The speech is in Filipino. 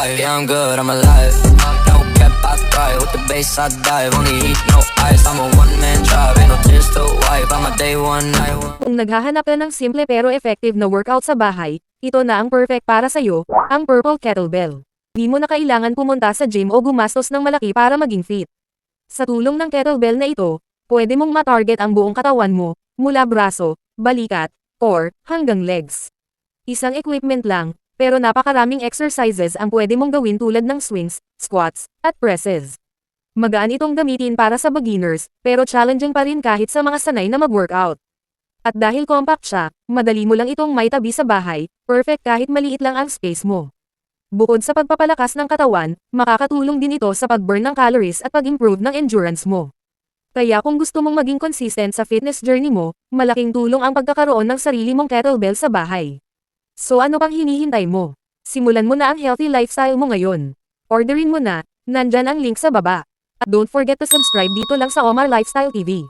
5. Yeah, I'm good, I'm alive. No cap, I thrive. With the bass, I dive. Only heat, no ice. I'm a one-man job. Ain't no tears to wipe. I'm a day one, night one. Kung naghahanap ka ng simple pero effective na workout sa bahay, ito na ang perfect para sa'yo, ang Purple Kettlebell. Di mo na kailangan pumunta sa gym o gumastos ng malaki para maging fit. Sa tulong ng kettlebell na ito, pwede mong matarget ang buong katawan mo, mula braso, balikat, core, hanggang legs. Isang equipment lang, pero napakaraming exercises ang pwede mong gawin tulad ng swings, squats, at presses. Magaan itong gamitin para sa beginners, pero challenging pa rin kahit sa mga sanay na mag-workout. At dahil compact siya, madali mo lang itong maitabi sa bahay, perfect kahit maliit lang ang space mo. Bukod sa pagpapalakas ng katawan, makakatulong din ito sa pag-burn ng calories at pag-improve ng endurance mo. Kaya kung gusto mong maging consistent sa fitness journey mo, malaking tulong ang pagkakaroon ng sarili mong kettlebell sa bahay. So ano pang hinihintay mo? Simulan mo na ang healthy lifestyle mo ngayon. Orderin mo na, nandyan ang link sa baba. At don't forget to subscribe dito lang sa Omar Lifestyle TV.